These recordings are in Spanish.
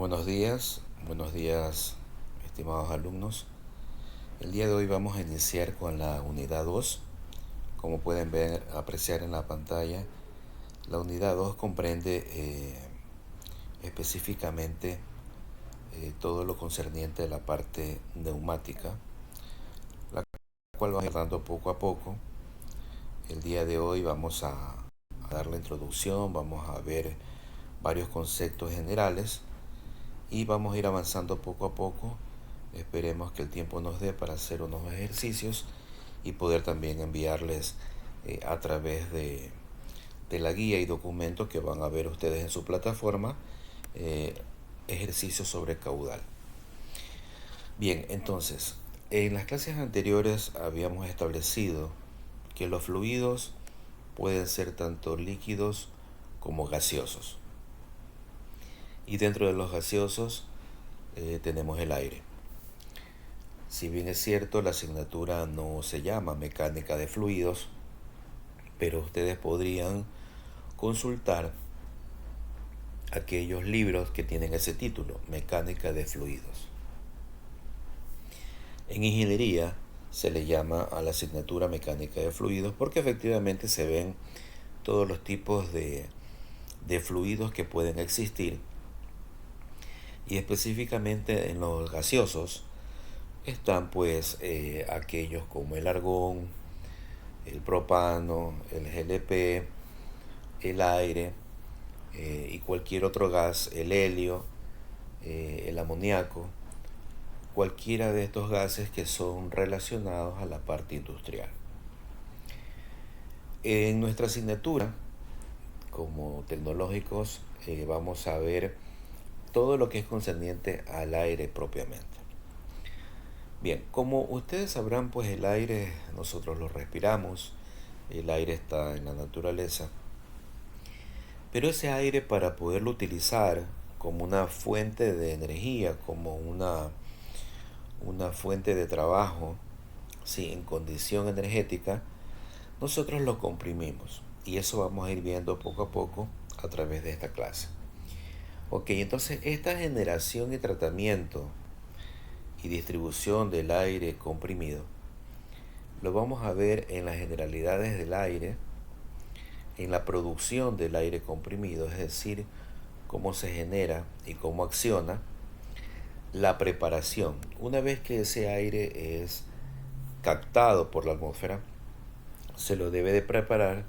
Buenos días, estimados alumnos. El día de hoy vamos a iniciar con la unidad 2. Como pueden apreciar en la pantalla, la unidad 2 comprende específicamente todo lo concerniente a la parte neumática, la cual vamos a ir dando poco a poco. El día de hoy vamos a dar la introducción, vamos a ver varios conceptos generales y vamos a ir avanzando poco a poco. Esperemos que el tiempo nos dé para hacer unos ejercicios y poder también enviarles a través de la guía y documentos que van a ver ustedes en su plataforma, eh, ejercicios sobre caudal. Bien, entonces, en las clases anteriores habíamos establecido que los fluidos pueden ser tanto líquidos como gaseosos. Y dentro de los gaseosos tenemos el aire. Si bien es cierto, la asignatura no se llama mecánica de fluidos, pero ustedes podrían consultar aquellos libros que tienen ese título, mecánica de fluidos. En ingeniería se le llama a la asignatura mecánica de fluidos porque efectivamente se ven todos los tipos de fluidos que pueden existir, y específicamente en los gaseosos están pues aquellos como el argón, el propano, el GLP, el aire y cualquier otro gas, el helio, el amoníaco, cualquiera de estos gases que son relacionados a la parte industrial. En nuestra asignatura, como tecnológicos, vamos a ver todo lo que es concerniente al aire propiamente. Bien, como ustedes sabrán, pues el aire nosotros lo respiramos, el aire está en la naturaleza, pero ese aire, para poderlo utilizar como una fuente de energía, como una fuente de trabajo, sí, en condición energética, nosotros lo comprimimos, y eso vamos a ir viendo poco a poco a través de esta clase. Ok, entonces esta generación y tratamiento y distribución del aire comprimido lo vamos a ver en las generalidades del aire, en la producción del aire comprimido, es decir, cómo se genera y cómo acciona, la preparación. Una vez que ese aire es captado por la atmósfera, se lo debe de preparar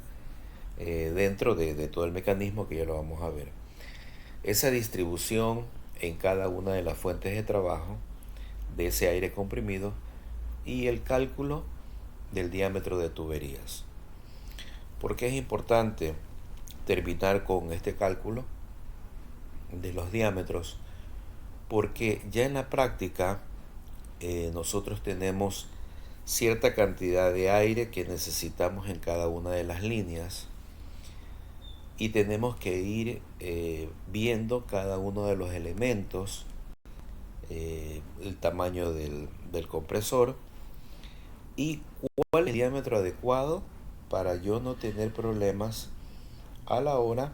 dentro de todo el mecanismo que ya lo vamos a ver. Esa distribución en cada una de las fuentes de trabajo de ese aire comprimido y el cálculo del diámetro de tuberías. ¿Por qué es importante terminar con este cálculo de los diámetros? Porque ya en la práctica nosotros tenemos cierta cantidad de aire que necesitamos en cada una de las líneas, y tenemos que ir viendo cada uno de los elementos, el tamaño del compresor y cuál es el diámetro adecuado para yo no tener problemas a la hora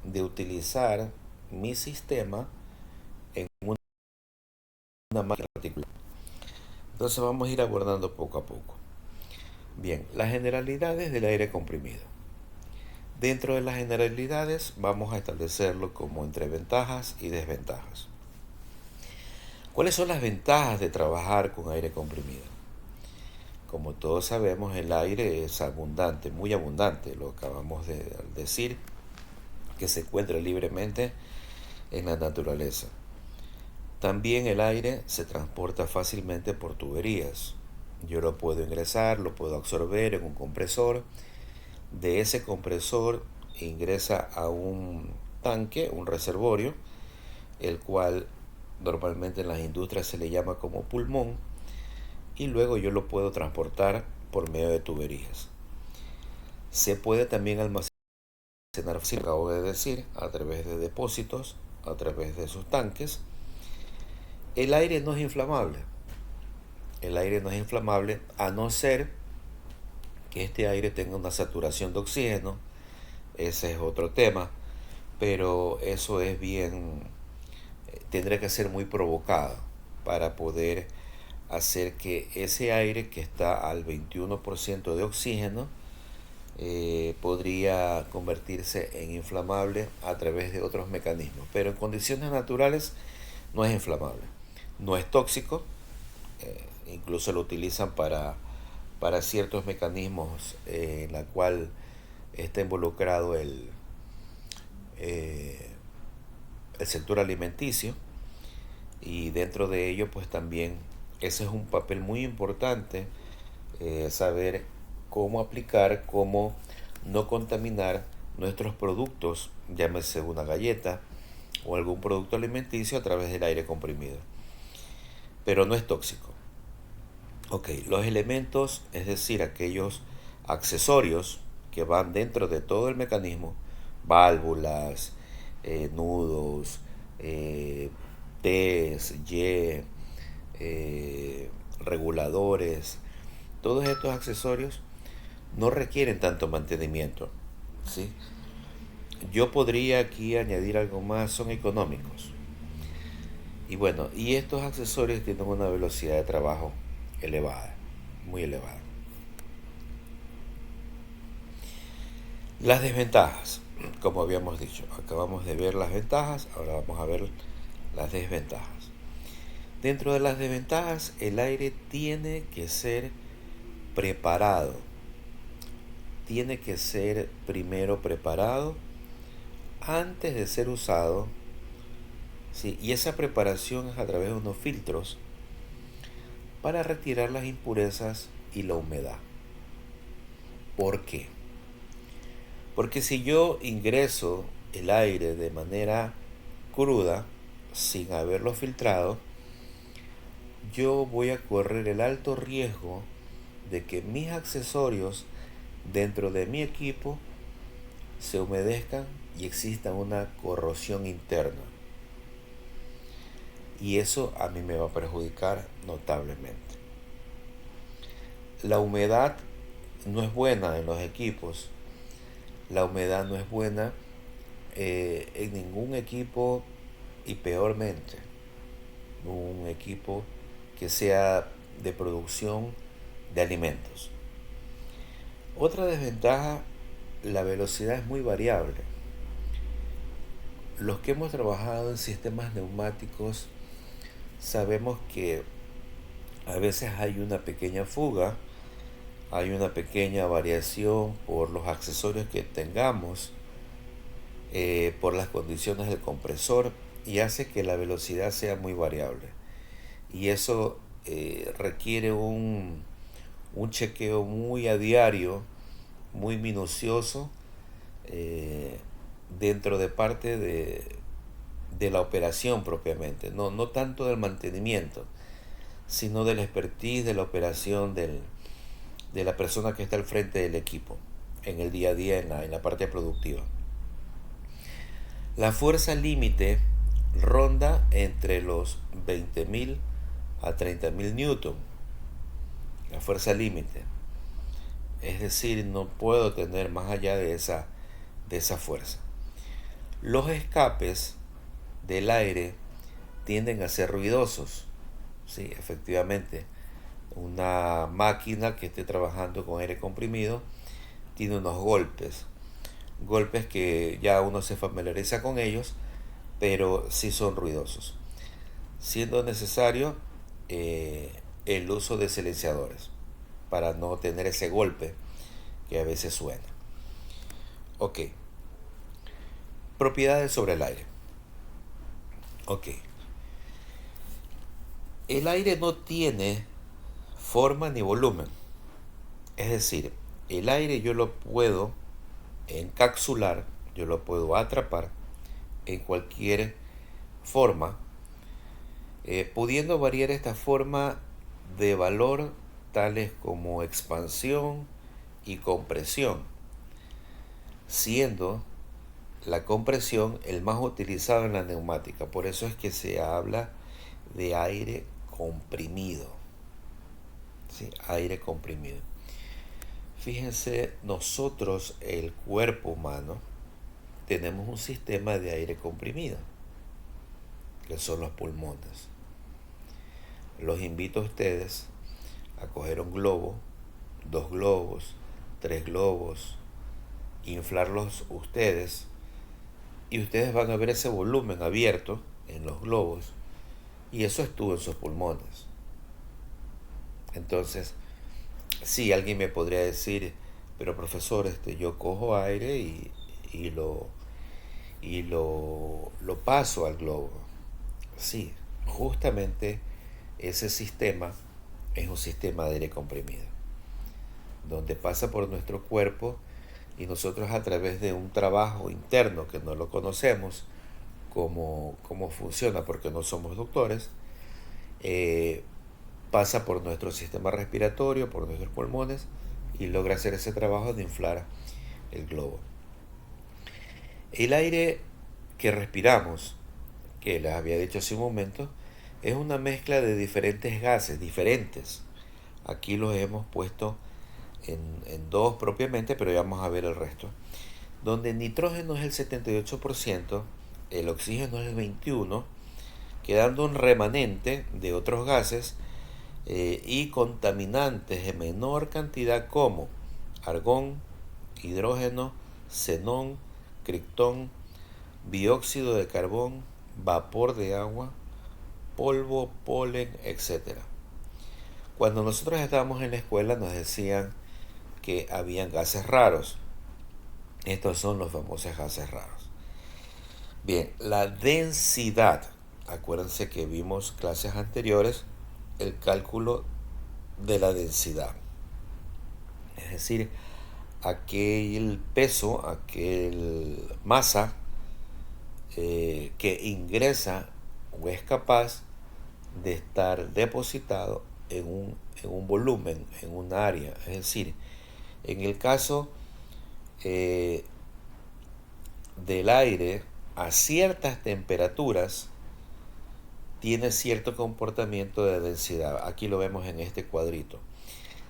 de utilizar mi sistema en una máquina particular. Entonces vamos a ir abordando poco a poco. Bien, las generalidades del aire comprimido. Dentro de las generalidades vamos a establecerlo como entre ventajas y desventajas. ¿Cuáles son las ventajas de trabajar con aire comprimido? Como todos sabemos, el aire es abundante, muy abundante, lo acabamos de decir, que se encuentra libremente en la naturaleza. También el aire se transporta fácilmente por tuberías. Yo lo puedo ingresar, lo puedo absorber en un compresor. De ese compresor ingresa a un tanque, un reservorio, el cual normalmente en las industrias se le llama como pulmón, y luego yo lo puedo transportar por medio de tuberías. Se puede también almacenar, acabo de decir, a través de depósitos, a través de sus tanques. El aire no es inflamable. El aire no es inflamable a no ser que este aire tenga una saturación de oxígeno. Ese es otro tema, pero eso es bien tendrá que ser muy provocado para poder hacer que ese aire que está al 21% de oxígeno podría convertirse en inflamable a través de otros mecanismos. Pero en condiciones naturales no es inflamable, no es tóxico, incluso lo utilizan para ciertos mecanismos en la cual está involucrado eh, el sector alimenticio, y dentro de ello pues también ese es un papel muy importante, saber cómo aplicar, cómo no contaminar nuestros productos, llámese una galleta o algún producto alimenticio, a través del aire comprimido. Pero no es tóxico. Ok, los elementos, es decir, aquellos accesorios que van dentro de todo el mecanismo, válvulas, nudos, eh, T's, Y, reguladores, todos estos accesorios no requieren tanto mantenimiento, ¿sí? Yo podría aquí añadir algo más, son económicos. Y bueno, y estos accesorios tienen una velocidad de trabajo elevada, muy elevada. Las desventajas, como habíamos dicho, acabamos de ver las ventajas, ahora vamos a ver las desventajas. Dentro de las desventajas, el aire tiene que ser preparado. Tiene que ser primero preparado antes de ser usado, ¿sí? Y esa preparación es a través de unos filtros para retirar las impurezas y la humedad. ¿Por qué? Porque si yo ingreso el aire de manera cruda, sin haberlo filtrado, yo voy a correr el alto riesgo de que mis accesorios dentro de mi equipo se humedezcan y exista una corrosión interna. Y eso a mí me va a perjudicar notablemente. La humedad no es buena en los equipos. La humedad no es buena en ningún equipo, y peormente un equipo que sea de producción de alimentos. Otra desventaja, la velocidad es muy variable. Los que hemos trabajado en sistemas neumáticos sabemos que a veces hay una pequeña fuga, hay una pequeña variación por los accesorios que tengamos, por las condiciones del compresor, y hace que la velocidad sea muy variable. Y eso requiere un chequeo muy a diario, muy minucioso, eh, dentro de parte de la operación propiamente, no tanto del mantenimiento, sino del expertise de la operación de la persona que está al frente del equipo en el día a día, en la parte productiva. La fuerza límite ronda entre los 20.000 a 30.000 newton. La fuerza límite. Es decir, no puedo tener más allá de esa fuerza. Los escapes del aire tienden a ser ruidosos. Sí, efectivamente. Una máquina que esté trabajando con aire comprimido tiene unos golpes que ya uno se familiariza con ellos, pero sí son ruidosos, siendo necesario el uso de silenciadores para no tener ese golpe que a veces suena. Ok, propiedades sobre el aire. Ok, el aire no tiene forma ni volumen, es decir, el aire yo lo puedo encapsular, yo lo puedo atrapar en cualquier forma, pudiendo variar esta forma de valor, tales como expansión y compresión, siendo la compresión el más utilizado en la neumática. Por eso es que se habla de aire comprimido. ¿Sí? Aire comprimido. Fíjense, nosotros, el cuerpo humano, tenemos un sistema de aire comprimido. que son los pulmones. Los invito a ustedes a coger un globo, 2 globos, 3 globos, inflarlos ustedes, y ustedes van a ver ese volumen abierto en los globos, y eso estuvo en sus pulmones. Entonces, sí, alguien me podría decir, pero profesor, yo cojo aire y lo paso al globo. Sí, justamente ese sistema es un sistema de aire comprimido, donde pasa por nuestro cuerpo y nosotros, a través de un trabajo interno que no lo conocemos cómo funciona porque no somos doctores, eh, pasa por nuestro sistema respiratorio, por nuestros pulmones, y logra hacer ese trabajo de inflar el globo. El aire que respiramos, que les había dicho hace un momento, es una mezcla de diferentes gases, diferentes. Aquí los hemos puesto en dos propiamente, pero ya vamos a ver el resto. Donde el nitrógeno es el 78%, el oxígeno es el 21%, quedando un remanente de otros gases y contaminantes en menor cantidad como argón, hidrógeno, xenón, criptón, dióxido de carbón, vapor de agua, polvo, polen, etc. Cuando nosotros estábamos en la escuela nos decían que habían gases raros. Estos son los famosos gases raros. Bien, la densidad. Acuérdense que vimos clases anteriores el cálculo de la densidad. Es decir, aquel peso, aquel masa que ingresa o es capaz de estar depositado en un volumen, en un área. Es decir, en el caso del aire a ciertas temperaturas tiene cierto comportamiento de densidad. Aquí lo vemos en este cuadrito.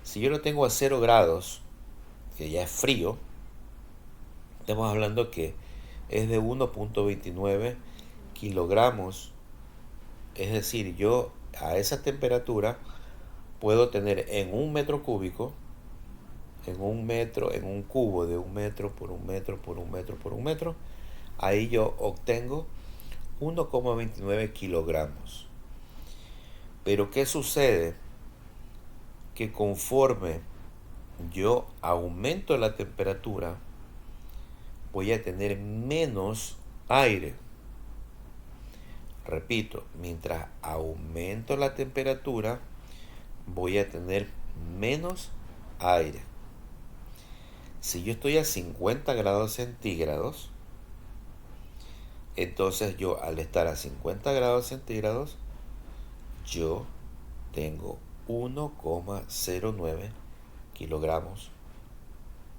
Si yo lo tengo a 0 grados, que ya es frío, estamos hablando que es de 1.29 kilogramos. Es decir, yo a esa temperatura puedo tener en un metro cúbico, en un cubo de 1 metro por 1 metro por 1 metro por 1 metro, ahí yo obtengo 1,29 kilogramos. Pero ¿qué sucede? Que conforme yo aumento la temperatura, voy a tener menos aire. Repito, mientras aumento la temperatura, voy a tener menos aire. Si yo estoy a 50 grados centígrados, entonces yo, al estar a 50 grados centígrados, yo tengo 1,09 kilogramos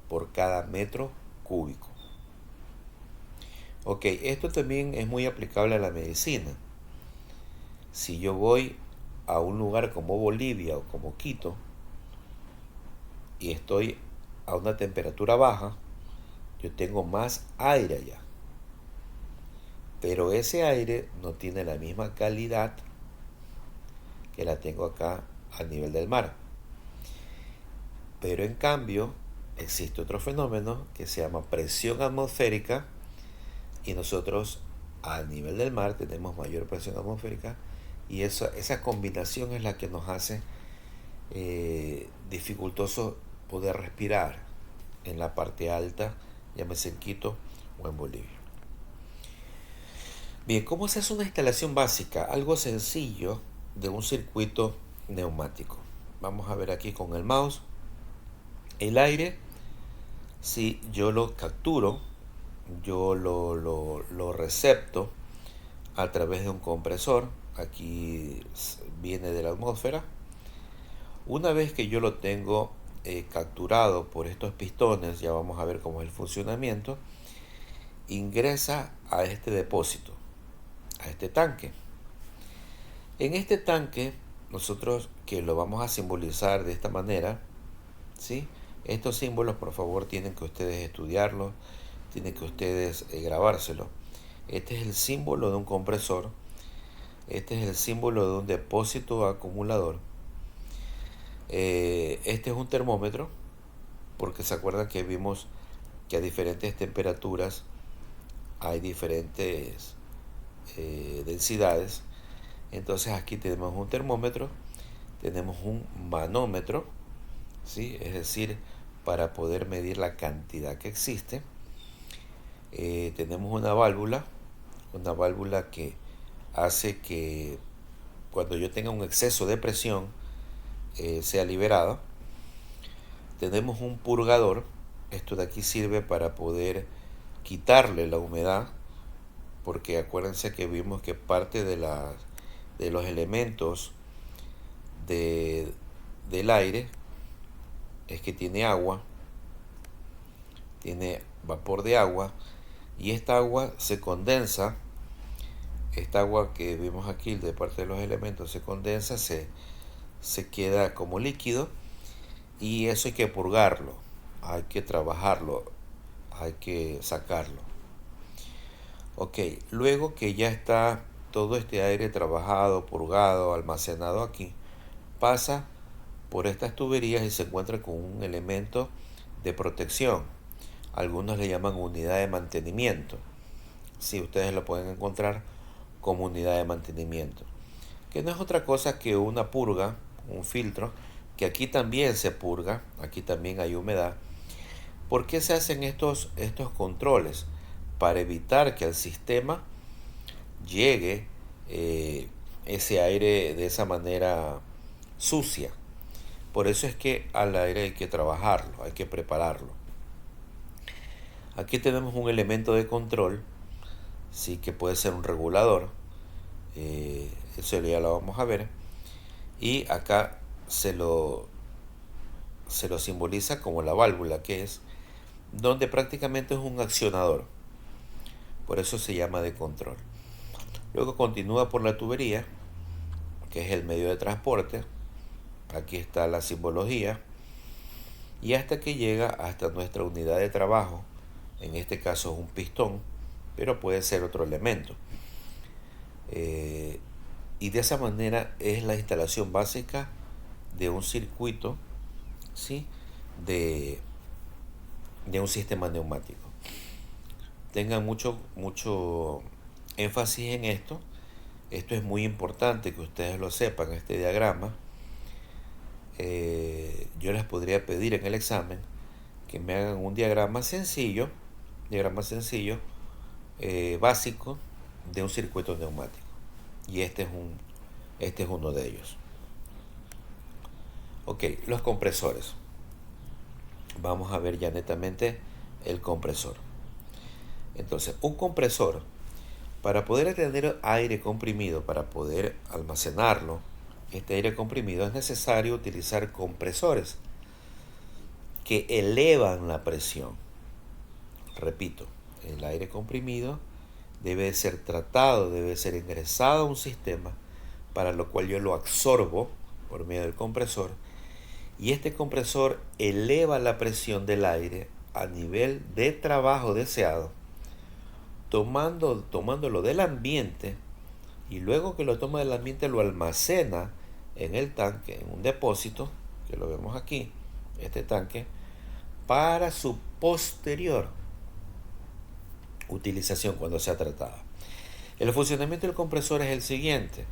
por cada metro cúbico. Ok, esto también es muy aplicable a la medicina. Si yo voy a un lugar como Bolivia o como Quito y estoy a una temperatura baja, yo tengo más aire allá. Pero ese aire no tiene la misma calidad que la tengo acá a nivel del mar. Pero en cambio, existe otro fenómeno que se llama presión atmosférica, y nosotros a nivel del mar tenemos mayor presión atmosférica, y esa combinación es la que nos hace dificultoso poder respirar en la parte alta, llámese en Quito o en Bolivia. Bien, ¿cómo se hace una instalación básica? Algo sencillo de un circuito neumático. Vamos a ver aquí con el mouse. El aire, si yo lo capturo, yo lo recepto a través de un compresor. Aquí viene de la atmósfera. Una vez que yo lo tengo capturado por estos pistones, ya vamos a ver cómo es el funcionamiento, ingresa a este depósito, a este tanque. En este tanque, nosotros, que lo vamos a simbolizar de esta manera, ¿sí? Estos símbolos, por favor, tienen que ustedes estudiarlos, tienen que ustedes grabárselos. Este es el símbolo de un compresor Este es el símbolo de un depósito acumulador. Este es un termómetro, porque se acuerdan que vimos que a diferentes temperaturas hay diferentes densidades. Entonces aquí tenemos un termómetro, tenemos un manómetro, ¿sí? Es decir, para poder medir la cantidad que existe. Tenemos una válvula que hace que cuando yo tenga un exceso de presión sea liberada. Tenemos un purgador, esto de aquí sirve para poder quitarle la humedad, porque acuérdense que vimos que parte de los elementos del aire es que tiene agua, tiene vapor de agua, y esta agua se condensa. Esta agua que vimos aquí de parte de los elementos se condensa, se queda como líquido, y eso hay que purgarlo, hay que trabajarlo, hay que sacarlo. Ok, luego que ya está todo este aire trabajado, purgado, almacenado aquí, pasa por estas tuberías y se encuentra con un elemento de protección. Algunos le llaman unidad de mantenimiento. Si ustedes lo pueden encontrar como unidad de mantenimiento, que no es otra cosa que una purga, un filtro, que aquí también se purga, aquí también hay humedad. ¿Por qué se hacen estos controles? Para evitar que al sistema llegue ese aire de esa manera sucia. Por eso es que al aire hay que trabajarlo, hay que prepararlo. Aquí tenemos un elemento de control, sí, que puede ser un regulador. Eso ya lo vamos a ver. Y acá se lo simboliza como la válvula, que es donde prácticamente es un accionador. Por eso se llama de control. Luego continúa por la tubería, que es el medio de transporte. Aquí está la simbología. Y hasta que llega hasta nuestra unidad de trabajo. En este caso es un pistón, pero puede ser otro elemento. Y de esa manera es la instalación básica de un circuito, ¿sí? de un sistema neumático. Tengan mucho énfasis en esto. Esto es muy importante que ustedes lo sepan, este diagrama. Yo les podría pedir en el examen que me hagan un diagrama sencillo, básico de un circuito neumático. Y este es uno de ellos. Ok, los compresores. Vamos a ver ya netamente el compresor. Entonces, un compresor, para poder tener aire comprimido, para poder almacenarlo, este aire comprimido, es necesario utilizar compresores que elevan la presión. Repito, el aire comprimido debe ser tratado, debe ser ingresado a un sistema, para lo cual yo lo absorbo por medio del compresor, y este compresor eleva la presión del aire a nivel de trabajo deseado, tomándolo del ambiente, y luego que lo toma del ambiente lo almacena en el tanque, en un depósito, que lo vemos aquí, este tanque, para su posterior utilización cuando sea tratada. El funcionamiento del compresor es el siguiente.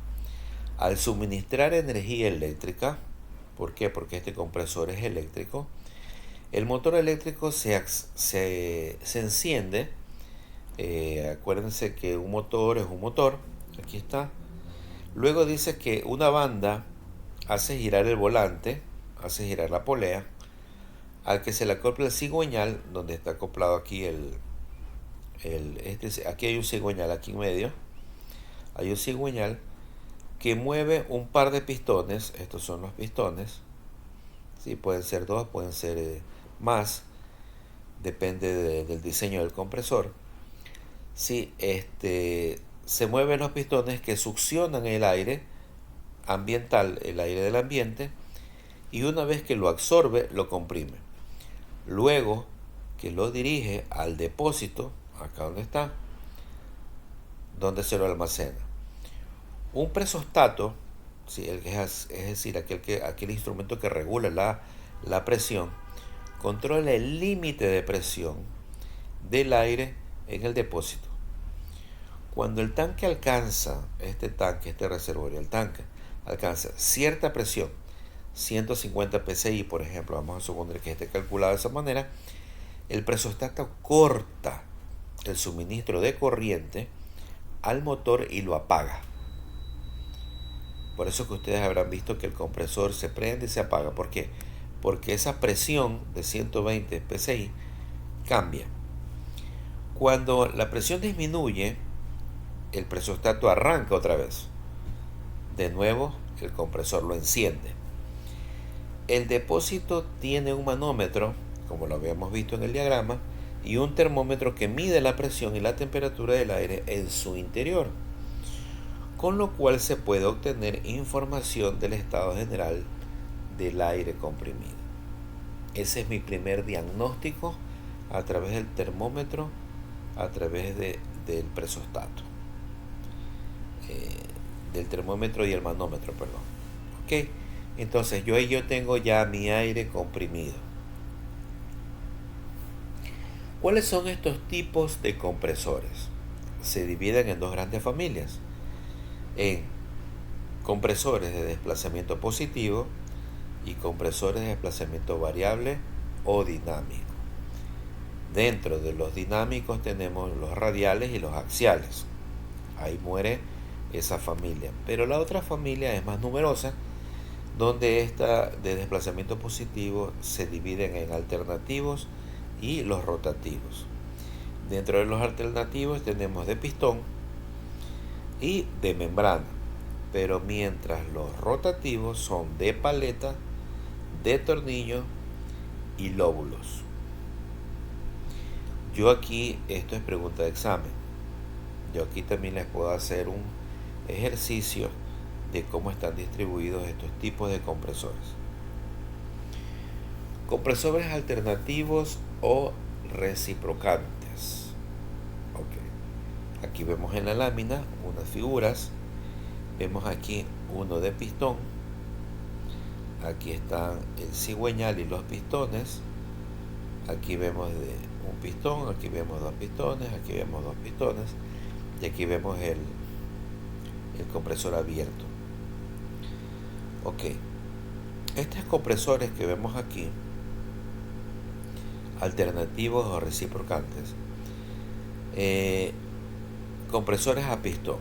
Al suministrar energía eléctrica, ¿por qué? Porque este compresor es eléctrico, el motor eléctrico se enciende. Acuérdense que un motor es un motor, aquí está. Luego dice que una banda hace girar el volante, hace girar la polea, al que se le acopla el cigüeñal, donde está acoplado aquí aquí hay un cigüeñal, aquí en medio hay un cigüeñal que mueve un par de pistones. Estos son los pistones, ¿sí? Pueden ser dos, pueden ser más, depende del diseño del compresor. Sí, se mueven los pistones que succionan el aire ambiental, el aire del ambiente, y una vez que lo absorbe, lo comprime. Luego que lo dirige al depósito, acá donde está, donde se lo almacena. Un presostato, ¿sí? Es decir, aquel instrumento que regula la presión, controla el límite de presión del aire en el depósito. Cuando el tanque alcanza, este reservorio, el tanque alcanza cierta presión, 150 psi, por ejemplo, vamos a suponer que esté calculado de esa manera, el presostato corta el suministro de corriente al motor y lo apaga. Por eso que ustedes habrán visto que el compresor se prende y se apaga. ¿Por qué? Porque esa presión de 120 psi cambia. Cuando la presión disminuye, el presostato arranca otra vez. De nuevo, el compresor lo enciende. El depósito tiene un manómetro, como lo habíamos visto en el diagrama, y un termómetro que mide la presión y la temperatura del aire en su interior, con lo cual se puede obtener información del estado general del aire comprimido. Ese es mi primer diagnóstico a través del termómetro, a través del presostato, del termómetro y el manómetro, perdón. ¿Ok? Entonces yo tengo ya mi aire comprimido. ¿Cuáles son estos tipos de compresores? Se dividen en dos grandes familias. En compresores de desplazamiento positivo y compresores de desplazamiento variable o dinámico. Dentro de los dinámicos tenemos los radiales y los axiales. Ahí muere esa familia. Pero la otra familia es más numerosa, donde esta de desplazamiento positivo se dividen en alternativos y los rotativos. Dentro de los alternativos tenemos de pistón y de membrana, pero mientras los rotativos son de paleta, de tornillo y lóbulos. Yo aquí, esto es pregunta de examen, yo aquí también les puedo hacer un ejercicio de cómo están distribuidos estos tipos de compresores. Compresores alternativos o reciprocantes. Ok. Aquí vemos en la lámina unas figuras. Vemos aquí uno de pistón. Aquí están el cigüeñal y los pistones. Aquí vemos un pistón, aquí vemos dos pistones, aquí vemos dos pistones. Y aquí vemos el compresor abierto. Ok. Estos compresores que vemos aquí, alternativos o reciprocantes, compresores a pistón,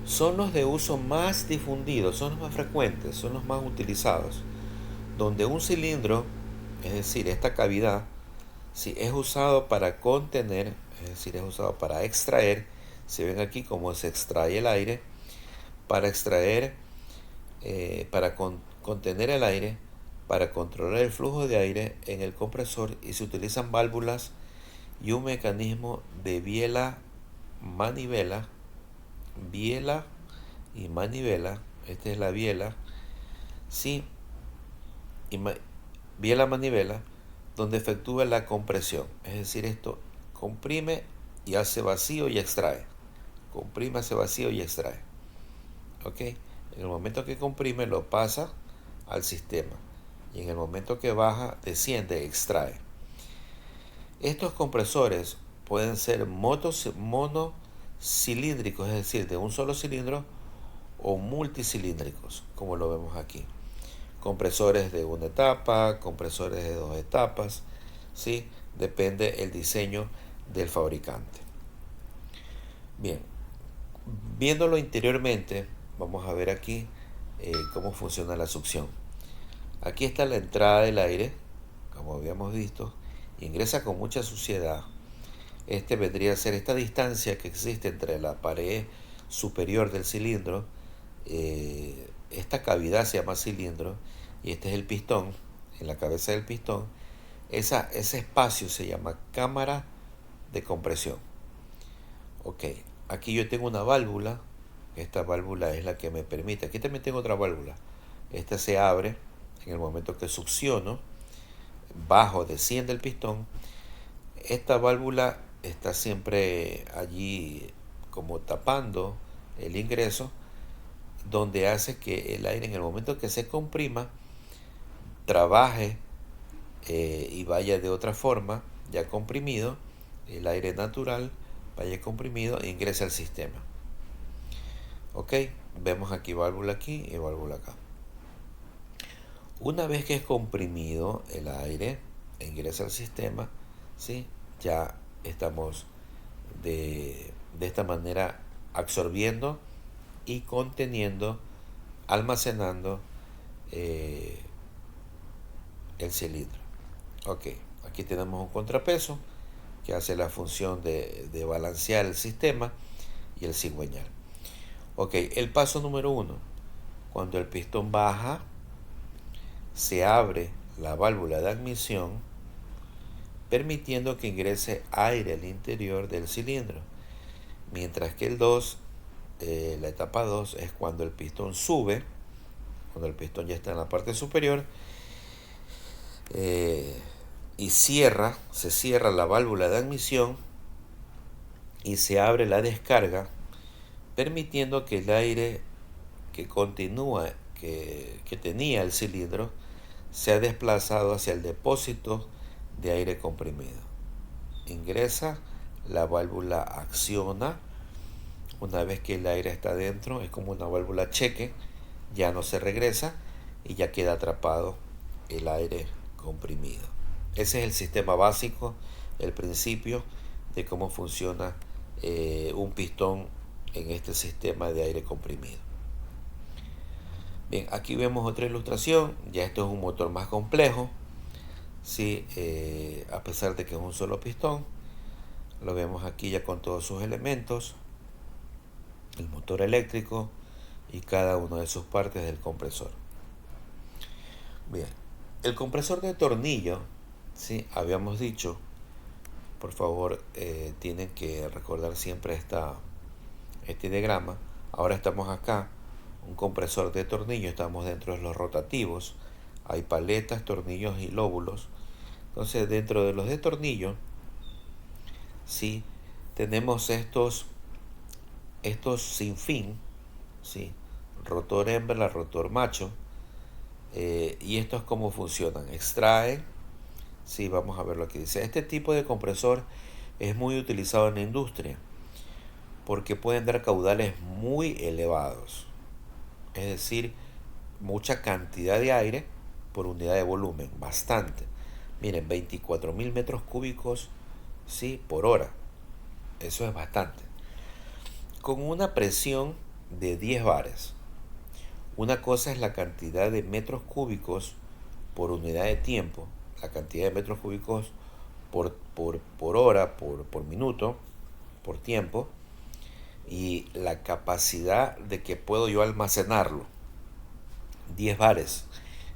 son los de uso más difundido, son los más frecuentes, son los más utilizados, donde un cilindro, es decir, esta cavidad, si es usado para contener, es decir, es usado para extraer, se ven aquí cómo se extrae el aire, para extraer, contener el aire, para controlar el flujo de aire en el compresor, y se utilizan válvulas y un mecanismo de biela y manivela. Esta es la biela, sí, y biela manivela, donde efectúa la compresión. Es decir, esto comprime y hace vacío y extrae. Comprime, hace vacío y extrae. ¿Ok? En el momento que comprime lo pasa al sistema. Y en el momento que baja, desciende, extrae. Estos compresores pueden ser monocilíndricos, es decir, de un solo cilindro, o multicilíndricos, como lo vemos aquí. Compresores de una etapa, compresores de dos etapas, ¿sí? Depende el diseño del fabricante. Bien, viéndolo interiormente, vamos a ver aquí cómo funciona la succión. Aquí está la entrada del aire, como habíamos visto, ingresa con mucha suciedad. Este vendría a ser esta distancia que existe entre la pared superior del cilindro. Esta cavidad se llama cilindro y este es el pistón, en la cabeza del pistón. Ese espacio se llama cámara de compresión. Ok, aquí yo tengo una válvula. Esta válvula es la que me permite. Aquí también tengo otra válvula. Esta se abre en el momento que succiono. Bajo, desciende el pistón. Esta válvula está siempre allí como tapando el ingreso donde hace que el aire en el momento que se comprima trabaje y vaya de otra forma, ya comprimido, el aire natural vaya comprimido e ingresa al sistema. Ok, vemos aquí válvula aquí y válvula acá. Una vez que es comprimido el aire e ingresa al sistema, ¿sí? Ya estamos de esta manera absorbiendo y conteniendo, almacenando eh, el cilindro. Ok, aquí tenemos un contrapeso que hace la función de balancear el sistema y el cigüeñal. Ok, el paso número 1. Cuando el pistón baja, se abre la válvula de admisión, permitiendo que ingrese aire al interior del cilindro. Mientras que el 2, la etapa 2, es cuando el pistón sube, cuando el pistón ya está en la parte superior, y se cierra la válvula de admisión y se abre la descarga, permitiendo que el aire que continúa, que tenía el cilindro, sea desplazado hacia el depósito de aire comprimido. Ingresa, la válvula acciona. Una vez que el aire está dentro, es como una válvula cheque, ya no se regresa y ya queda atrapado el aire comprimido. Ese es el sistema básico, el principio de cómo funciona un pistón en este sistema de aire comprimido. Bien, aquí vemos otra ilustración. Ya esto es un motor más complejo, ¿sí? A pesar de que es un solo pistón, lo vemos aquí ya con todos sus elementos, el motor eléctrico y cada una de sus partes del compresor. Bien, el compresor de tornillo, ¿sí? Habíamos dicho, por favor, tienen que recordar siempre este diagrama. Ahora estamos acá, un compresor de tornillo, estamos dentro de los rotativos, hay paletas, tornillos y lóbulos. Entonces, dentro de los de tornillo, ¿sí? Tenemos estos sin fin, ¿sí? Rotor hembra, rotor macho, y estos cómo funcionan. Extraen, sí, vamos a ver lo que dice. Este tipo de compresor es muy utilizado en la industria porque pueden dar caudales muy elevados, es decir, mucha cantidad de aire por unidad de volumen, bastante. Miren, 24.000 metros cúbicos, ¿sí? Por hora, eso es bastante. Con una presión de 10 bares. Una cosa es la cantidad de metros cúbicos por unidad de tiempo, la cantidad de metros cúbicos por hora, por minuto, por tiempo, y la capacidad de que puedo yo almacenarlo. 10 bares,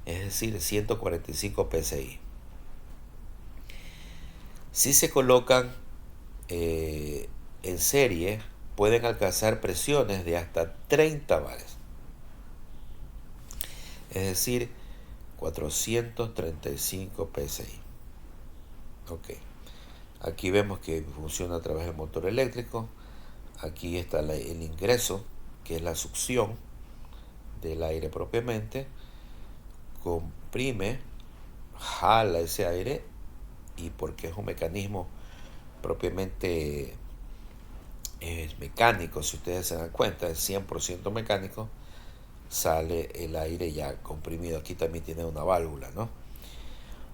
es decir, 145 psi. Si se colocan en serie, pueden alcanzar presiones de hasta 30 bares. Es decir, 435 psi. Ok. Aquí vemos que funciona a través del motor eléctrico. Aquí está el ingreso, que es la succión del aire propiamente. Comprime, jala ese aire, y porque es un mecanismo propiamente mecánico, si ustedes se dan cuenta, es 100% mecánico, sale el aire ya comprimido. Aquí también tiene una válvula, ¿no?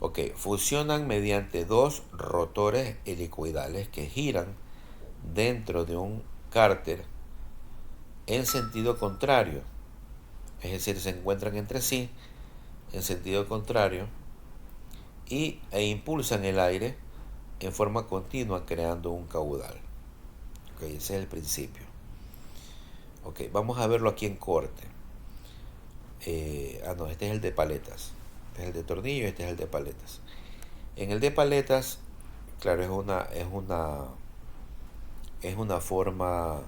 Ok, funcionan mediante dos rotores helicoidales que giran dentro de un cárter en sentido contrario. Es decir, se encuentran entre sí en sentido contrario e impulsan el aire en forma continua creando un caudal. Ok, ese es el principio. Ok, vamos a verlo aquí en corte. No, este es el de paletas. Este es el de tornillo y este es el de paletas. En el de paletas, claro, es una forma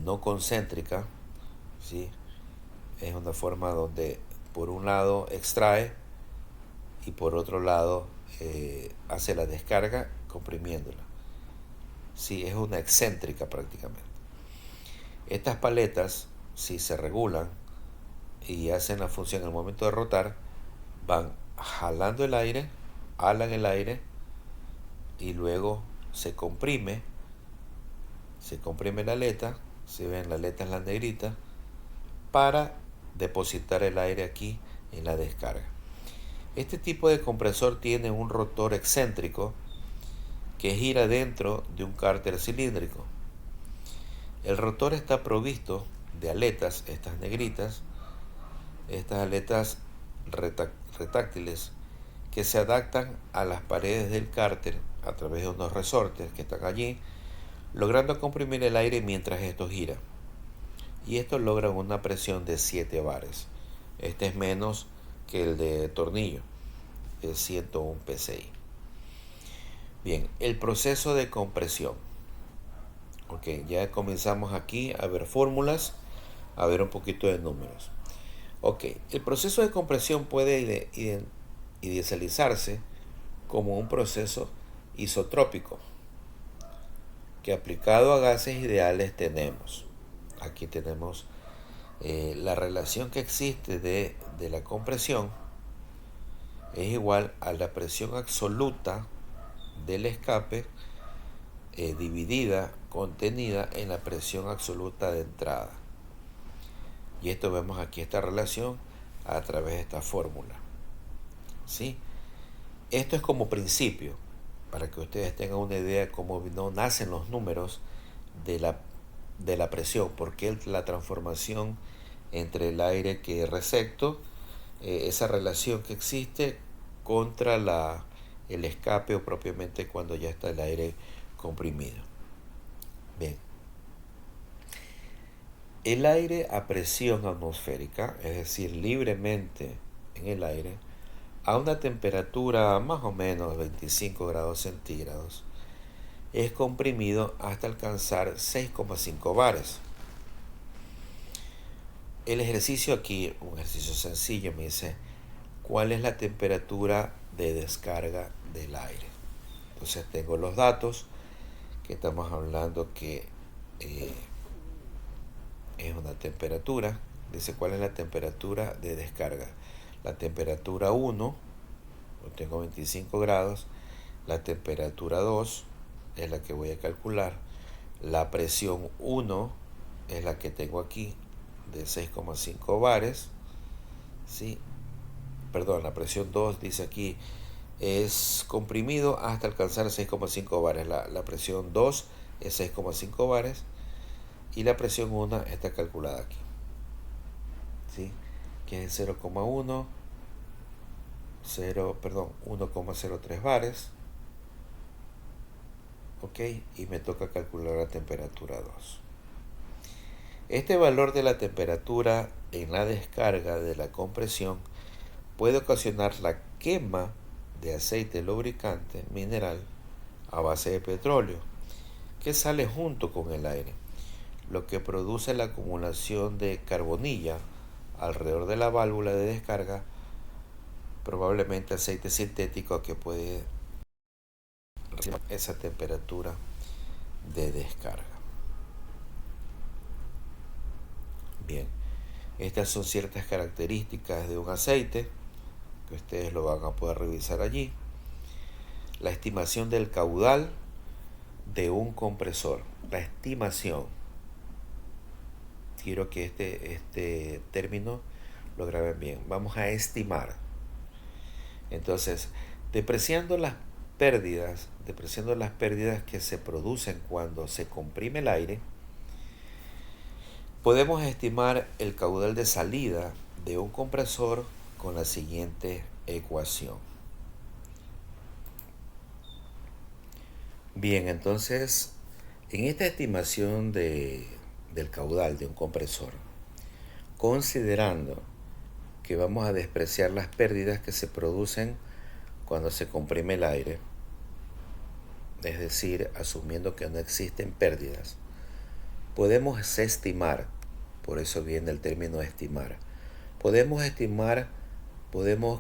no concéntrica, ¿sí? Es una forma donde por un lado extrae y por otro lado hace la descarga comprimiéndola. Sí, es una excéntrica prácticamente. Estas paletas si se regulan y hacen la función al momento de rotar, van jalando el aire, jalan el aire y luego se comprime la aleta, si ven la aleta es la negrita, para depositar el aire aquí en la descarga. Este tipo de compresor tiene un rotor excéntrico que gira dentro de un cárter cilíndrico. El rotor está provisto de aletas, estas negritas, estas aletas retráctiles que se adaptan a las paredes del cárter a través de unos resortes que están allí, logrando comprimir el aire mientras esto gira. Y esto logra una presión de 7 bares. Este es menos que el de tornillo, es 101 psi. Bien, el proceso de compresión. Ok, ya comenzamos aquí a ver fórmulas, a ver un poquito de números. Ok, el proceso de compresión puede idealizarse como un proceso isotrópico que aplicado a gases ideales tenemos. Aquí tenemos la relación que existe de la compresión es igual a la presión absoluta del escape contenida en la presión absoluta de entrada. Y esto vemos aquí esta relación a través de esta fórmula. ¿Sí? Esto es como principio, para que ustedes tengan una idea de cómo no nacen los números de la presión, porque la transformación entre el aire que es resecto, esa relación que existe contra el escape o propiamente cuando ya está el aire comprimido. Bien. El aire a presión atmosférica, es decir, libremente en el aire, a una temperatura más o menos 25 grados centígrados, es comprimido hasta alcanzar 6,5 bares. El ejercicio aquí, un ejercicio sencillo, me dice, ¿cuál es la temperatura de descarga del aire? Entonces tengo los datos que estamos hablando que es una temperatura. Dice, ¿cuál es la temperatura de descarga? La temperatura 1, tengo 25 grados. La temperatura 2 es la que voy a calcular. La presión 1 es la que tengo aquí, de 6,5 bares. ¿Sí? Perdón, la presión 2 dice aquí, es comprimido hasta alcanzar 6,5 bares. La presión 2 es 6,5 bares. Y la presión 1 está calculada aquí. ¿Sí? Que es 1,03 bares. Ok, y me toca calcular la temperatura 2. Este valor de la temperatura en la descarga de la compresión puede ocasionar la quema de aceite lubricante mineral a base de petróleo que sale junto con el aire, lo que produce la acumulación de carbonilla alrededor de la válvula de descarga, probablemente aceite sintético que puede recibir esa temperatura de descarga. Bien, estas son ciertas características de un aceite que ustedes lo van a poder revisar allí. La estimación del caudal de un compresor. La estimación. Quiero que este término lo graben bien. Vamos a estimar. Entonces, depreciando las pérdidas que se producen cuando se comprime el aire, podemos estimar el caudal de salida de un compresor con la siguiente ecuación. Bien, entonces, en esta estimación del caudal de un compresor, considerando que vamos a despreciar las pérdidas que se producen cuando se comprime el aire, es decir, asumiendo que no existen pérdidas, podemos estimar, por eso viene el término estimar, podemos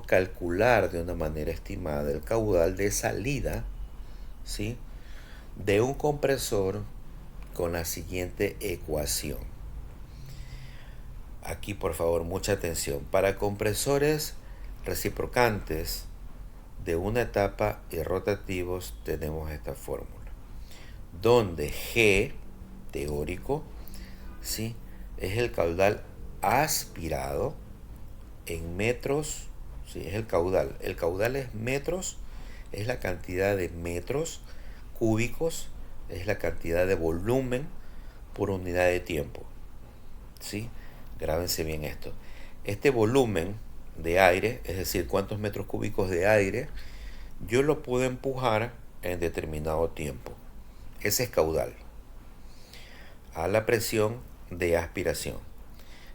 calcular de una manera estimada el caudal de salida, ¿sí?, de un compresor con la siguiente ecuación. aquí por favor mucha atención. Para compresores reciprocantes de una etapa y rotativos tenemos esta fórmula, donde G teórico, ¿sí?, es el caudal aspirado en metros, ¿sí?, es el caudal. El caudal es metros, es la cantidad de metros cúbicos, es la cantidad de volumen por unidad de tiempo, ¿sí? Grábense bien esto. Este volumen de aire, es decir, cuántos metros cúbicos de aire, yo lo puedo empujar en determinado tiempo. Ese es caudal. A la presión de aspiración.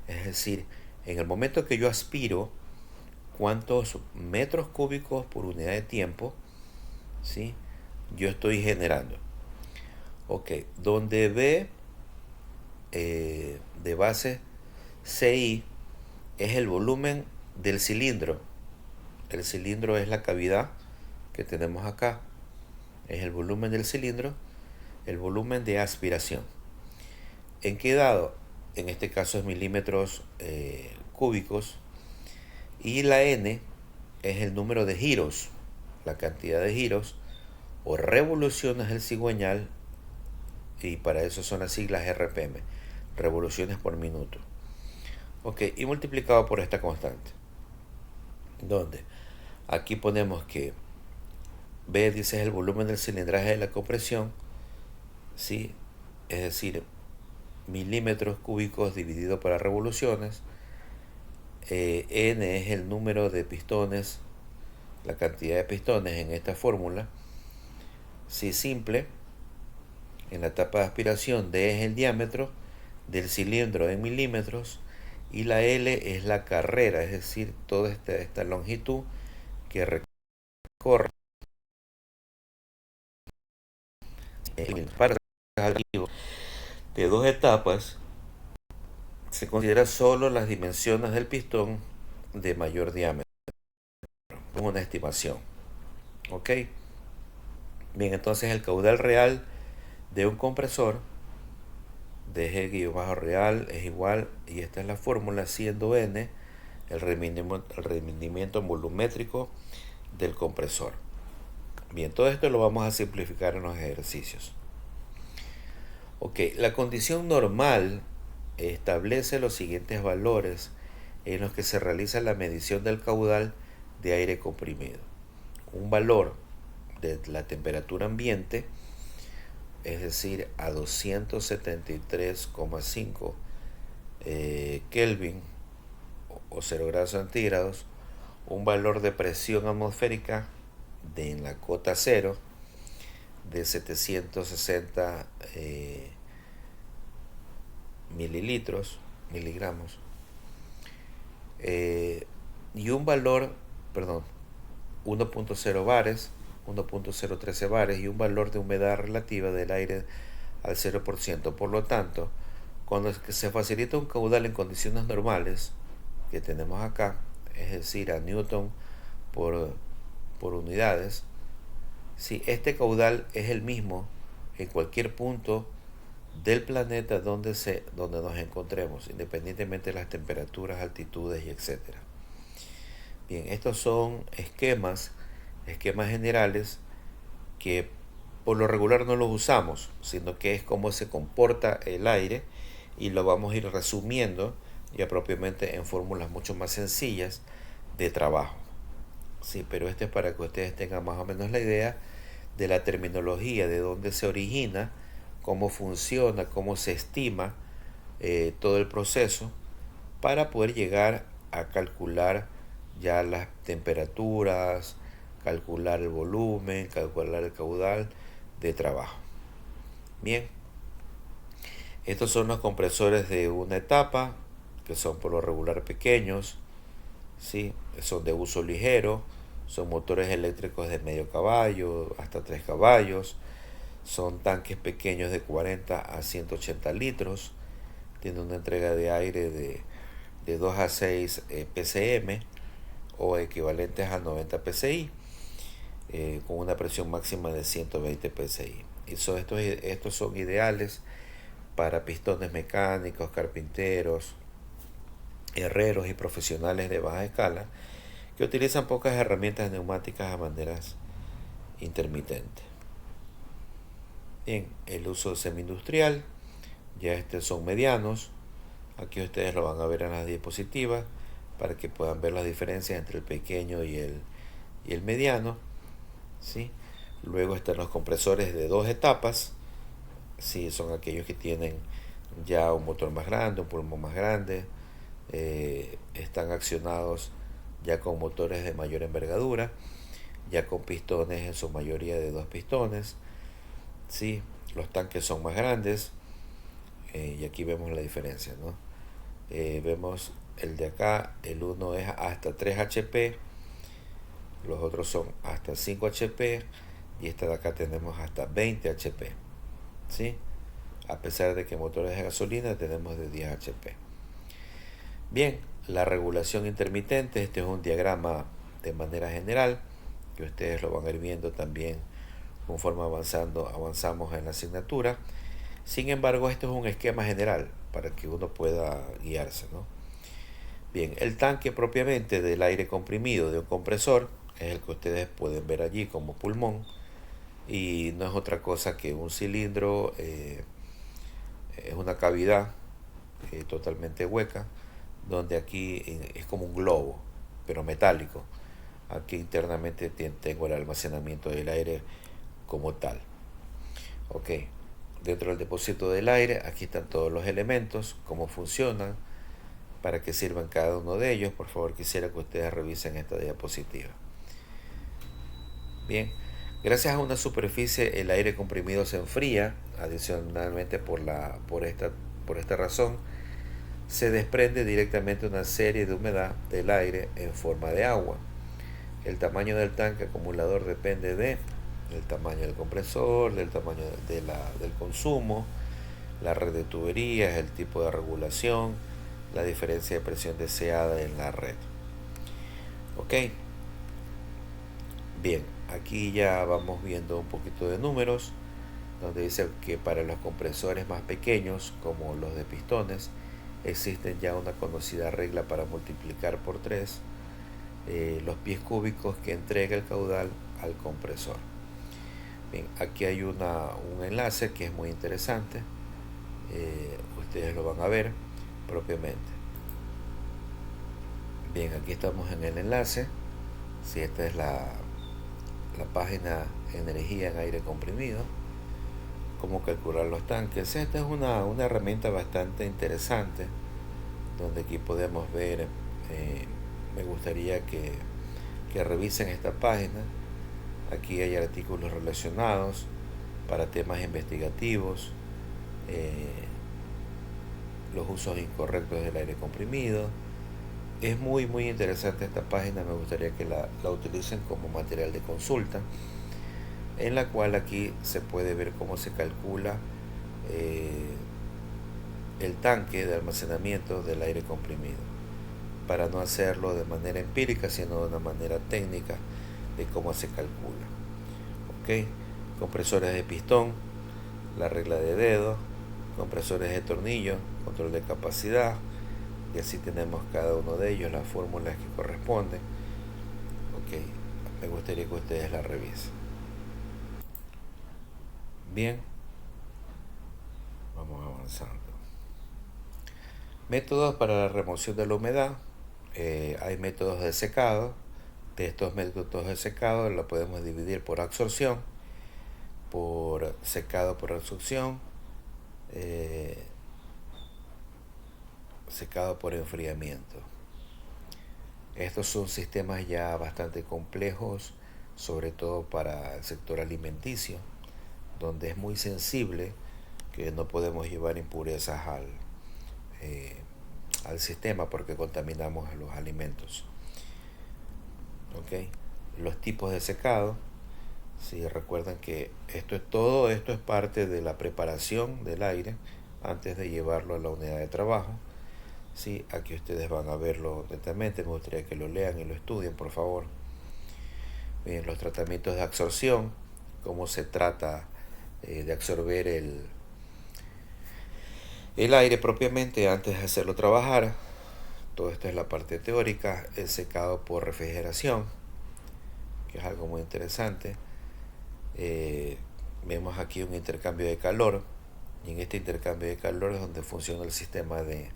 Es decir, en el momento que yo aspiro, cuántos metros cúbicos por unidad de tiempo, ¿sí?, yo estoy generando. Ok, donde B de base CI es el volumen del cilindro. El cilindro es la cavidad que tenemos acá. Es el volumen del cilindro, el volumen de aspiración. ¿En qué dado? En este caso es milímetros cúbicos. Y la N es el número de giros, la cantidad de giros o revoluciones del cigüeñal, y para eso son las siglas RPM, revoluciones por minuto. Ok, y multiplicado por esta constante, donde aquí ponemos que B dice es el volumen del cilindraje de la compresión, ¿sí?, es decir, milímetros cúbicos dividido por las revoluciones. N es el número de pistones, la cantidad de pistones en esta fórmula. Si simple, en la etapa de aspiración, D es el diámetro del cilindro en milímetros y la L es la carrera, es decir, toda esta longitud que recorre el par de dos etapas. Se considera solo las dimensiones del pistón de mayor diámetro. Es una estimación. ¿Ok? Bien, entonces el caudal real de un compresor de G- real es igual, y esta es la fórmula, siendo N el rendimiento volumétrico del compresor. Bien, todo esto lo vamos a simplificar en los ejercicios. Ok, la condición normal establece los siguientes valores en los que se realiza la medición del caudal de aire comprimido. Un valor de la temperatura ambiente, es decir, a 273,5 Kelvin o 0 grados centígrados, un valor de presión atmosférica en la cota cero de 760 miligramos, y un valor, 1.0 bares, 1.013 bares, y un valor de humedad relativa del aire al 0%. Por lo tanto, cuando se facilita un caudal en condiciones normales, que tenemos acá, es decir, a Newton por unidades, si este caudal es el mismo en cualquier punto del planeta donde nos encontremos, independientemente de las temperaturas, altitudes y etcétera. Bien, estos son esquemas generales que por lo regular no los usamos, sino que es cómo se comporta el aire, y lo vamos a ir resumiendo ya propiamente en fórmulas mucho más sencillas de trabajo. Sí, pero este es para que ustedes tengan más o menos la idea de la terminología, de dónde se origina, cómo funciona, cómo se estima todo el proceso, para poder llegar a calcular ya las temperaturas, calcular el volumen, calcular el caudal de trabajo. Bien, estos son los compresores de una etapa, que son por lo regular pequeños, ¿sí? Son de uso ligero, son motores eléctricos de medio caballo hasta 3 caballos, son tanques pequeños de 40 a 180 litros, tienen una entrega de aire de 2 a 6 pcm o equivalentes a 90 psi, con una presión máxima de 120 psi. Y estos son ideales para pistones mecánicos, carpinteros, herreros y profesionales de baja escala que utilizan pocas herramientas neumáticas a maneras intermitentes. Bien, el uso semi-industrial, ya son medianos. Aquí ustedes lo van a ver en las diapositivas para que puedan ver las diferencias entre el pequeño y el mediano. ¿Sí? Luego están los compresores de 2 etapas. Sí, son aquellos que tienen ya un motor más grande, un pulmón más grande. Están accionados ya con motores de mayor envergadura, ya con pistones en su mayoría de 2 pistones. ¿Sí? Los tanques son más grandes, y aquí vemos la diferencia, ¿no? Vemos el de acá, el uno es hasta 3 HP, los otros son hasta 5 HP y este de acá tenemos hasta 20 HP, ¿sí? A pesar de que motores de gasolina tenemos de 10 HP. Bien, la regulación intermitente, este es un diagrama de manera general que ustedes lo van a ir viendo también conforme avanzamos en la asignatura. Sin embargo, este es un esquema general para que uno pueda guiarse, ¿no? Bien, el tanque propiamente del aire comprimido de un compresor es el que ustedes pueden ver allí como pulmón, y no es otra cosa que un cilindro, es una cavidad totalmente hueca, donde aquí es como un globo, pero metálico. Aquí internamente tengo el almacenamiento del aire como tal. Ok, dentro del depósito del aire, aquí están todos los elementos, cómo funcionan, para qué sirven cada uno de ellos. Por favor, quisiera que ustedes revisen esta diapositiva. Bien, gracias a una superficie el aire comprimido se enfría. Adicionalmente, por esta razón, se desprende directamente una serie de humedad del aire en forma de agua. El tamaño del tanque acumulador depende del tamaño del compresor, del tamaño del consumo, la red de tuberías, el tipo de regulación, la diferencia de presión deseada en la red. Ok, bien, aquí ya vamos viendo un poquito de números, donde dice que para los compresores más pequeños, como los de pistones, existen ya una conocida regla para multiplicar por 3 los pies cúbicos que entrega el caudal al compresor. Bien, aquí hay un enlace que es muy interesante. Ustedes lo van a ver propiamente. Bien, aquí estamos en el enlace. Si esta es la página Energía en aire comprimido, cómo calcular los tanques. Esta es una herramienta bastante interesante, donde aquí podemos ver, me gustaría que revisen esta página. Aquí hay artículos relacionados para temas investigativos, los usos incorrectos del aire comprimido. Es muy interesante esta página, me gustaría que la utilicen como material de consulta, en la cual aquí se puede ver cómo se calcula el tanque de almacenamiento del aire comprimido, para no hacerlo de manera empírica, sino de una manera técnica de cómo se calcula. Ok, compresores de pistón, la regla de dedo, compresores de tornillo, control de capacidad, y así tenemos cada uno de ellos, las fórmulas que corresponden. Ok, me gustaría que ustedes la revisen. Bien, vamos avanzando. Métodos para la remoción de la humedad. Hay métodos de secado. De estos métodos de secado lo podemos dividir por absorción, por secado por absorción, secado por enfriamiento. Estos son sistemas ya bastante complejos, sobre todo para el sector alimenticio, donde es muy sensible, que no podemos llevar impurezas al sistema porque contaminamos los alimentos. ¿Okay? Los tipos de secado. Si recuerdan que todo esto es parte de la preparación del aire antes de llevarlo a la unidad de trabajo. Sí, aquí ustedes van a verlo lentamente, me gustaría que lo lean y lo estudien, por favor. Bien, los tratamientos de absorción, cómo se trata de absorber el aire propiamente antes de hacerlo trabajar. todo esto es la parte teórica. El secado por refrigeración, que es algo muy interesante. Vemos aquí un intercambio de calor, y en este intercambio de calor es donde funciona el sistema de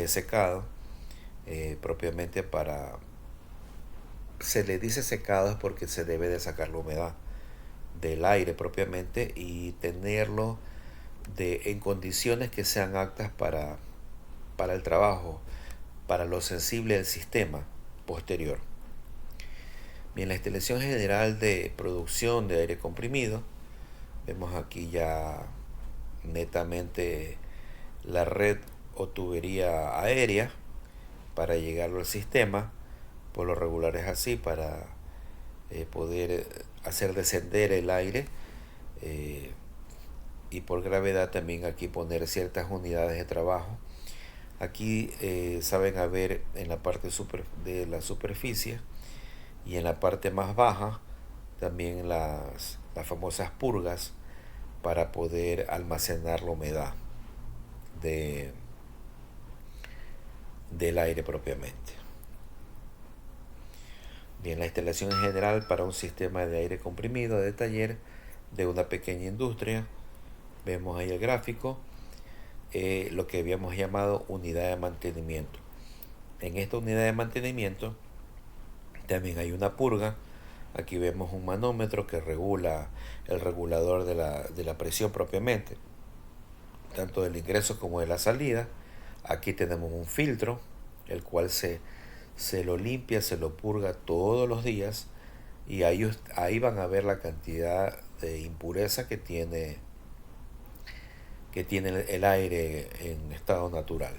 secado, propiamente se le dice secado es porque se debe de sacar la humedad del aire propiamente y tenerlo en condiciones que sean aptas para el trabajo, para lo sensible del sistema posterior. Bien, la instalación general de producción de aire comprimido, vemos aquí ya netamente la red o tubería aérea para llegarlo al sistema. Por lo regular es así, para poder hacer descender el aire, y por gravedad también aquí poner ciertas unidades de trabajo. Aquí saben haber en la parte de la superficie y en la parte más baja también las famosas purgas para poder almacenar la humedad de, del aire propiamente. Bien, la instalación en general para un sistema de aire comprimido de taller de una pequeña industria. Vemos ahí el gráfico, lo que habíamos llamado unidad de mantenimiento. En esta unidad de mantenimiento también hay una purga. Aquí vemos un manómetro que regula el regulador de la presión propiamente, tanto del ingreso como de la salida. Aquí tenemos un filtro, el cual se lo limpia, se lo purga todos los días, y ahí van a ver la cantidad de impureza que tiene el aire en estado natural.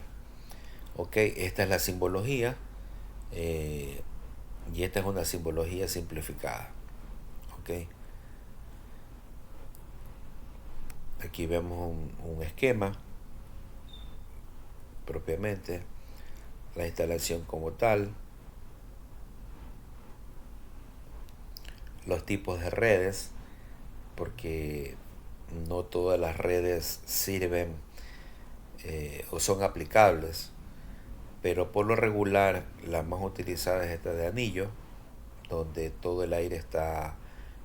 Ok, esta es la simbología, y esta es una simbología simplificada. Ok, aquí vemos un esquema propiamente, la instalación como tal, los tipos de redes, porque no todas las redes sirven o son aplicables, pero por lo regular la más utilizada es esta de anillo, donde todo el aire está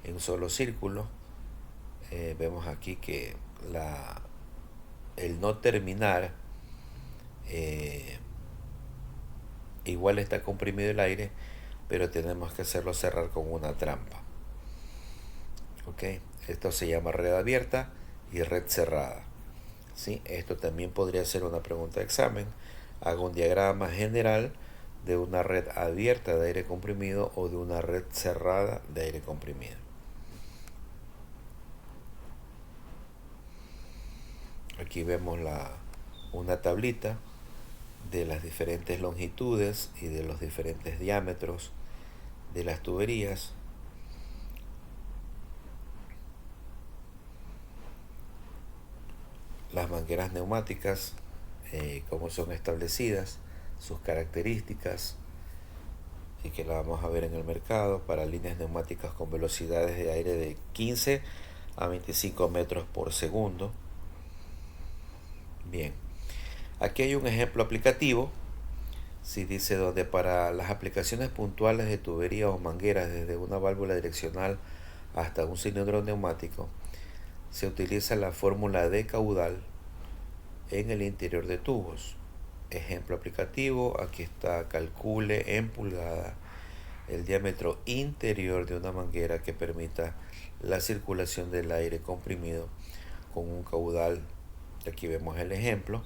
en un solo círculo. Vemos aquí que el no terminar, igual está comprimido el aire, pero tenemos que hacerlo cerrar con una trampa. Ok, esto se llama red abierta y red cerrada. ¿Sí? Esto también podría ser una pregunta de examen. Hago un diagrama general de una red abierta de aire comprimido o de una red cerrada de aire comprimido. Aquí vemos una tablita de las diferentes longitudes y de los diferentes diámetros de las tuberías. Las mangueras neumáticas, cómo son establecidas, sus características, y que la vamos a ver en el mercado para líneas neumáticas con velocidades de aire de 15 a 25 metros por segundo. Bien, aquí hay un ejemplo aplicativo. Si dice donde para las aplicaciones puntuales de tuberías o mangueras desde una válvula direccional hasta un cilindro neumático, se utiliza la fórmula de caudal en el interior de tubos. Ejemplo aplicativo, aquí está: calcule en pulgada el diámetro interior de una manguera que permita la circulación del aire comprimido con un caudal. Aquí vemos el ejemplo.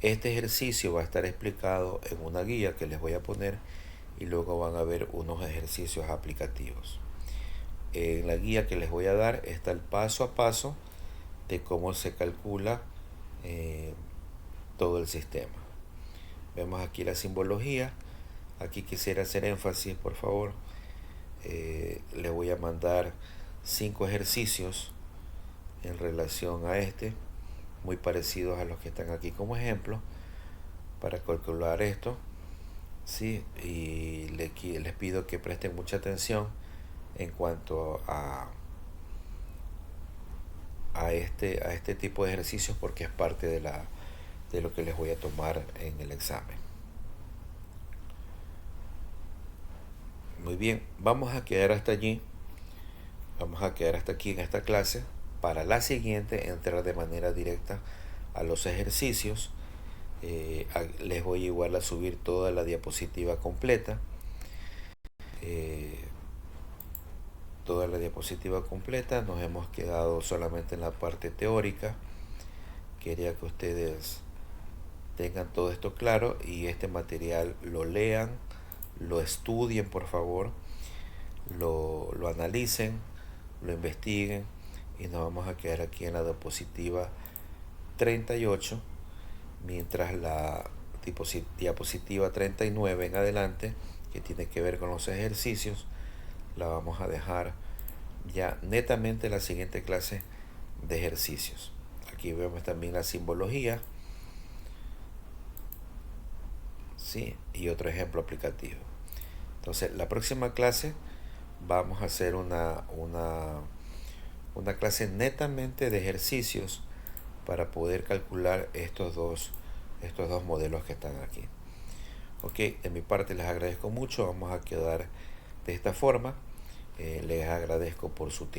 Este ejercicio va a estar explicado en una guía que les voy a poner, y luego van a ver unos ejercicios aplicativos. En la guía que les voy a dar está el paso a paso de cómo se calcula todo el sistema. Vemos aquí la simbología. Aquí quisiera hacer énfasis, por favor. Les voy a mandar 5 ejercicios en relación a muy parecidos a los que están aquí como ejemplo, para calcular esto. ¿Sí? Y les pido que presten mucha atención en cuanto a este tipo de ejercicios, porque es parte de lo que les voy a tomar en el examen. Muy bien, vamos a quedar hasta allí. Vamos a quedar hasta aquí en esta clase. Para la siguiente, entrar de manera directa a los ejercicios. Les voy igual a subir toda la diapositiva completa. Toda la diapositiva completa. Nos hemos quedado solamente en la parte teórica. Quería que ustedes tengan todo esto claro y este material lo lean, lo estudien por favor, lo analicen, lo investiguen y nos vamos a quedar aquí en la diapositiva 38, mientras la diapositiva 39 en adelante, que tiene que ver con los ejercicios, la vamos a dejar ya netamente la siguiente clase de ejercicios. Aquí vemos también la simbología, ¿sí? Y otro ejemplo aplicativo. Entonces, la próxima clase vamos a hacer una clase netamente de ejercicios para poder calcular estos dos modelos que están aquí. Ok, de mi parte les agradezco mucho. Vamos a quedar de esta forma. Les agradezco por su tiempo.